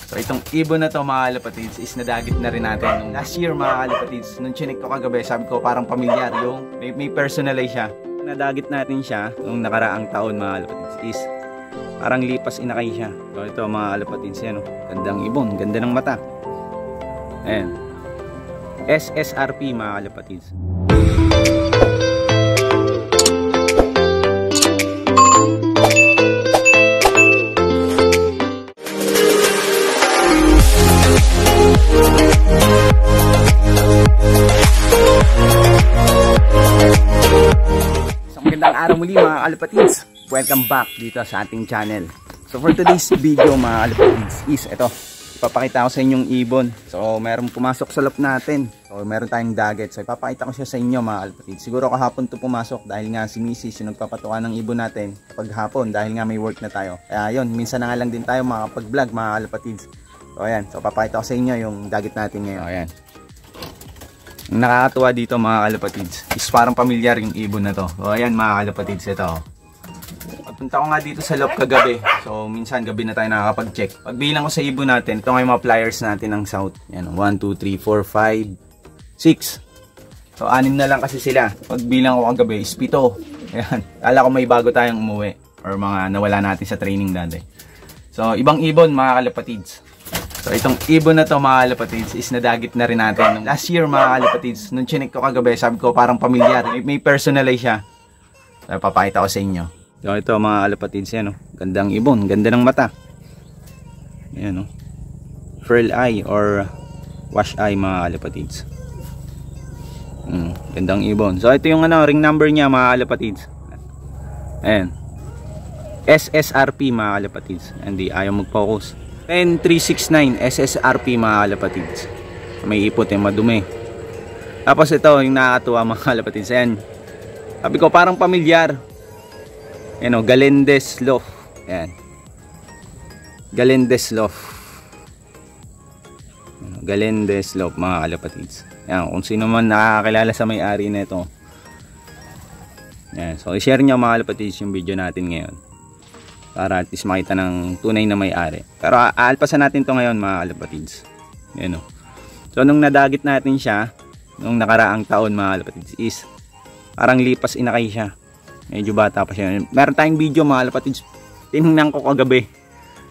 So itong ibon na to mga kalapatids is nadagit na rin natin. Last year mga kalapatids, nung chinik ko kagabi, sabi ko parang pamilyar yung may personalize siya. Nadagit natin siya nung nakaraang taon mga kalapatids is parang lipas inakay siya. So ito mga kalapatids yan, gandang ibon, ganda ng mata. Ayan, SSRP mga kalapatids. Magandang araw muli mga kalapatids. Welcome back dito sa ating channel. So for today's video mga kalapatids is ito, ipapakita ko sa inyong ibon. So meron pumasok sa loob natin. So meron tayong dagat. So ipapakita ko siya sa inyo mga kalapatids. Siguro kahapon to pumasok dahil nga si Mrs. yung nagpapatuka ng ibon natin kapag hapon dahil nga may work na tayo. Kaya yun, minsan na nga lang din tayo makapag-vlog mga kalapatids. So ayan, so papakita ko sa inyo yung dagat natin ngayon. So, ayan. Ang nakakatuwa dito mga kalapatids is parang pamilyar yung ibon na to. So ayan mga kalapatids, ito. Pagpunta ko nga dito sa loob kagabi. So minsan gabi na tayo nakakapag-check. Pagbilang ko sa ibon natin, ito nga yung mga pliers natin ng south. Yan, 1, 2, 3, 4, 5, 6. So 6 na lang kasi sila. Pagbilang ko kagabi is 7. Ayan. Kala ko may bago tayong umuwi or mga nawala natin sa training dati. So ibang ibon mga kalapatids. So itong ibon na to mga kalapatids is nadagit na rin natin. Last year mga kalapatids, nung chinik ko kagabi, sabi ko parang pamilyar. May personalize siya. So papakita ko sa inyo. So ito mga kalapatids yan, gandang ibon, ganda ng mata. Ayan, pearl eye or wash eye mga kalapatids. Gandang ibon. So ito yung ring number niya mga kalapatids. Ayan, SSRP mga kalapatids. Hindi ayaw mag-focus. 10369 SSRP mga kalapatids. May ipot yung madumi. Tapos ito yung nakakatuwa mga kalapatids. Ayan, sabi ko parang pamilyar. Ayan, Galindez Loft. Ayan, Galindez Loft. Galindez Loft mga kalapatids. Ayan, kung sino man nakakakilala sa may-ari na ito. Ayan, so i-share nyo mga kalapatids yung video natin ngayon para at least makita ng tunay na may-ari. Pero aalpasan natin to ngayon mga kalapatids. Ayan, so nung nadagit natin siya nung nakaraang taon mga kalapatids is parang lipas inakay siya. Medyo bata pa siya. Meron tayong video mga kalapatids, tinignan ko kagabi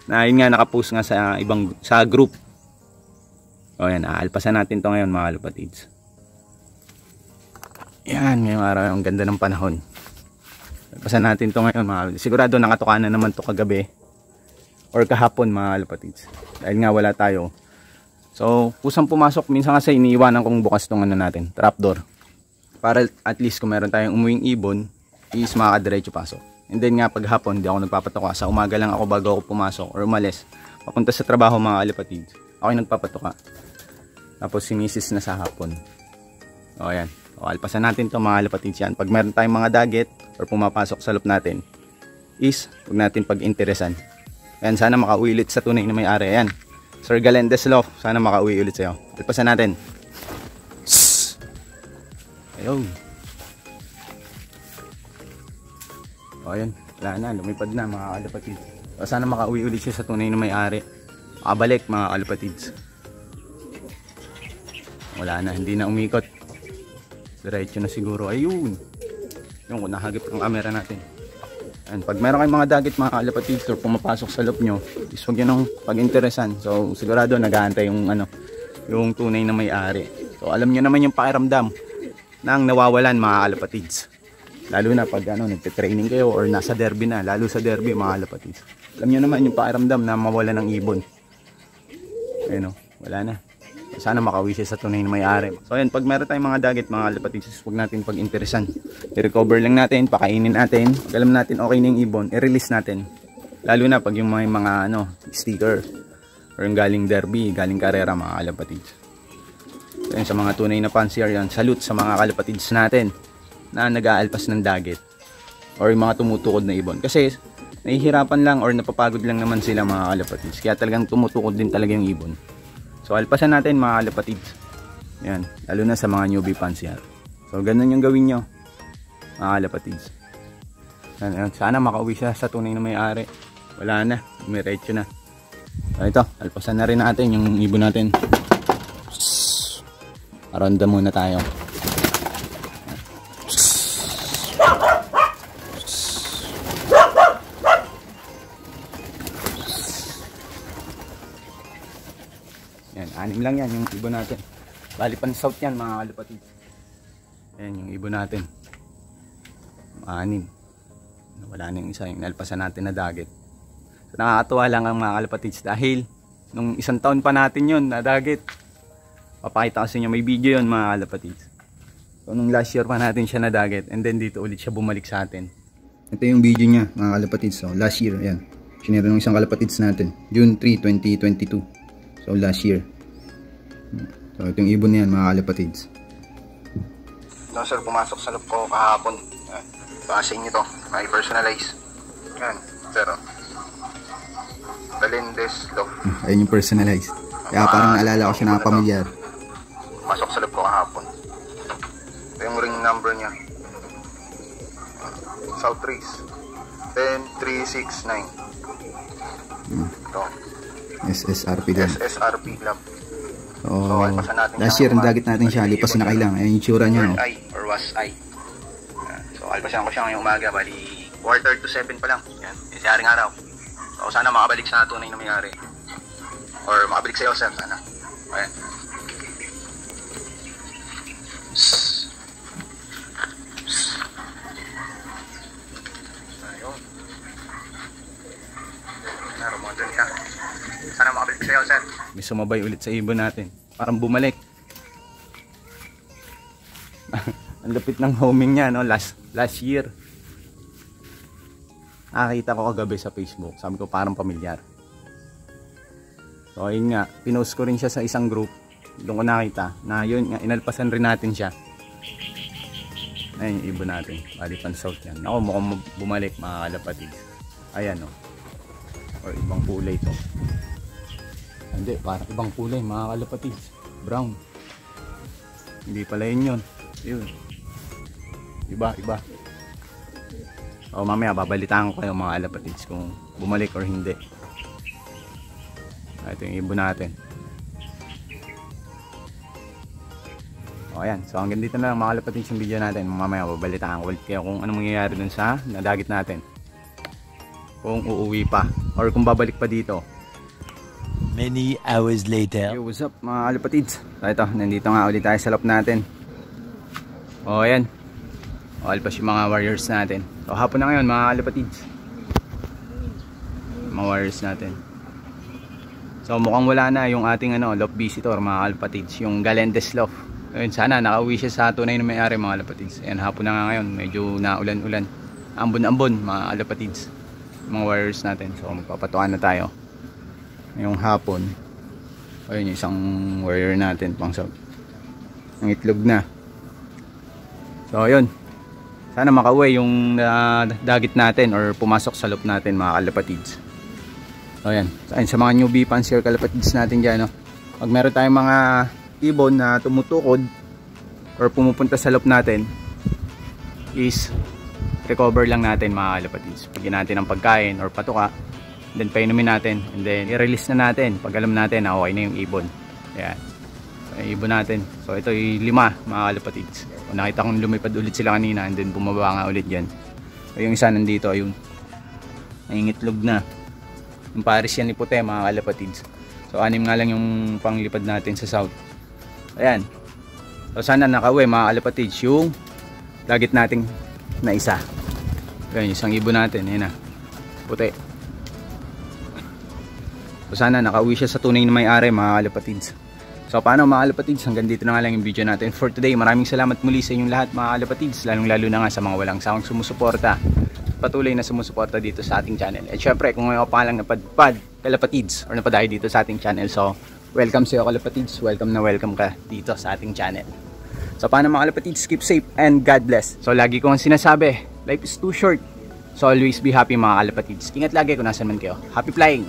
na yun nga nakapost nga sa group. O yan, aalpasan natin to ngayon mga kalapatids. Yan, ngayong araw, ang ganda ng panahon. Aalpasan natin to ngayon mga kalapatids. Sigurado nakatuka na naman to kagabi or kahapon mga kalapatids dahil nga wala tayo. So kusang pumasok, minsan kasi iniiwanan kong bukas tong natin, trapdoor, para at least kung meron tayong umuwing ibon is makakadiretso pasok. And then nga paghapon hindi ako nagpapatuka. Sa umaga lang ako bago ako pumasok or umalis papunta sa trabaho mga kalapatids. Ako yung nagpapatuka. Tapos si Mrs. na sa hapon. O ayan, o, alpasan natin to mga kalapatids yan. Pag meron tayong mga dagat or pumapasok sa loop natin is huwag natin pag-interesan. Ayan, sana makauwi ulit sa tunay na may-ari. Ayan, Sir Galindez Loft, sana makauwi ulit sa'yo. Alpasan natin. Ayun. O ayan, wala na, lumipad na mga kalapatids. So, sana makauwi ulit siya sa tunay na may-ari. Makabalik mga kalapatids. Wala na, hindi na umikot. Diretso na siguro. Ayun. Yung kung nahagip ang camera natin. Ayan, pag meron kayong mga dagat mga kalapatids or pumapasok sa loob nyo, is huwag yun ang pag-interesan. So sigurado nag-aantay yung yung tunay na may-ari. So alam nyo naman yung pakiramdam ng nawawalan mga kalapatids. Lalo na pag nagte-training kayo or nasa derby na, lalo sa derby mga kalapatids. Alam nyo naman yung pakiramdam na mawala ng ibon. Ayun, wala na. Sana makauwi siya sa tunay na may-ari. So ayan, pag meron tayong mga dagat mga kalapatids, huwag natin pag-interesan. I-recover lang natin, pakainin natin. Pag alam natin okay na yung ibon, i-release natin. Lalo na pag yung mga sticker or yung galing derby, galing karera mga kalapatids. So ayan, sa mga tunay na fancier yan, salute sa mga kalapatids natin na nag-aalpas ng dagat or yung mga tumutukod na ibon. Kasi nahihirapan lang or napapagod lang naman sila mga kalapatids. Kaya talagang tumutukod din talaga yung ibon. So alpasan natin mga kalapatids. Yan, lalo na sa mga newbie fancier. So ganun yung gawin nyo mga kalapatids. Sana makauwi siya sa tunay na may-ari. Wala na, umiretso na. So ito, alpasan na rin natin yung ibon natin. Aronda muna tayo. Yan, 6 lang yan yung ibon natin. Bali pan south yan mga kalapatid. Ayan yung ibon natin. 6. Wala na yung isa, yung nalpasan natin na dagat. So, nakakatuwa lang ang mga kalapatids dahil nung 1 taon pa natin yun na dagat. Papakita ko sa inyo, may video yun mga kalapatids. So nung last year pa natin siya na dagat and then dito ulit siya bumalik sa atin. Ito yung video niya mga kalapatids. So last year, ayan. Sinira ng isang kalapatids natin. June 3, 2022. So last year. So ito yung ibon niyan mga kalapatids. No sir, pumasok sa loob ko kahapon. Basing nito, may personalize. Yan, sir. Valendes Love. Ayun yung personalize. Kaya parang naalala ko siya na pamilyar. Pasok sa loob ko kahapon. Ito yung ring number niya. South Race 10369. Ito. SSRP din. SSRP Lab. So, last year, ang dagat natin siya. Lipasin na kailang. Ayun yung tsura niya. No? Or was I. So, alpasan ko siya ngayong umaga. Bali, 4:37 pa lang. Yan. Isiharing araw. So, sana makabalik sa tunay na may-ari. Or makabalik sa iyo, sir. Sana. Ayan. Ayun. Narumodon siya. Sana makabalik sa iyo, sir. May sumabay ulit sa ibon natin. Parang bumalik. Ang lapit ng homing niya, no? Last year. Nakakita ko kagabi sa Facebook. Sabi ko parang pamilyar. So ayun nga, pinost ko rin siya sa isang group. Doon ko nakita na yun nga, inalpasan rin natin siya. Ayun yung ibon natin. Balipan south yan. Ako mukhang bumalik mga kalapatid. Ayan o. Or ibang kulay ito. Hindi, parang ibang kulay mga kalapatid. Brown. Hindi pala yun. Yun. Iba. O mamaya babalitaan ko kayo mga kalapatids kung bumalik or hindi. Ito yung ibon natin. O ayan. So hanggang dito na lang mga kalapatids yung video natin. Mamaya babalitaan ko ulit kayo kung ano mangyayari dun sa nadagit natin. Kung uuwi pa or kung babalik pa dito. Many hours later. Yo, what's up mga kalapatids? So ito, nandito nga ulit tayo sa loob natin. O ayan. O alpas yung mga warriors natin. So hapon na ngayon mga kalapatids. Mga warriors natin. So mukhang wala na yung ating loft visitor mga kalapatids. Yung Valendes Love. Ayun, sana nakauwi siya sa tunay na may-ari mga kalapatids. Ayan, hapon na nga ngayon. Medyo naulan-ulan. Ambon-ambon mga kalapatids. Mga warriors natin. So magpapatuan na tayo. Yung hapon. Ayun yung isang warrior natin pang south. Ang itlog na. So ayun. Sana makauwi yung dagit natin or pumasok sa loop natin mga kalapatids. So ayan. So, sa mga newbie fans here kalapatids natin dyan. No? Pag meron tayong mga ibon na tumutukod or pumupunta sa loop natin is recover lang natin mga kalapatids. Pagyan natin ng pagkain or patuka. Then painumin natin and then i-release na natin pag alam natin na okay na yung ibon. Ayan. So, yung ibon natin. So ito yung 5 mga kalapatids. So, nakita kong lumipad ulit sila kanina and then bumaba nga ulit dyan. So yung isa nandito yung nangingitlog na. Yung pares yan ni puti mga kalapatids. So 6 nga lang yung panglipad natin sa south. Ayan. So sana nakauwi mga kalapatids yung lagit nating na isa. Ayan, isang ibon natin. Ayan na. Puti. So sana nakauwi siya sa tunay na may-ari mga kalapatids. So paano mga kalapatids, hanggang dito na nga lang yung video natin for today. Maraming salamat muli sa inyong lahat mga kalapatids, lalong lalo na nga sa mga walang sawang sumusuporta, patuloy na sumusuporta dito sa ating channel. At syempre kung ngayon pa lang napadpad kalapatids or napadayo dito sa ating channel, so welcome sa iyo kalapatids, welcome na welcome ka dito sa ating channel. So paano mga kalapatids, keep safe and God bless. So lagi ko ang sinasabi, life is too short, so always be happy mga kalapatids. Ingat lagi kung nasan man kayo. Happy flying!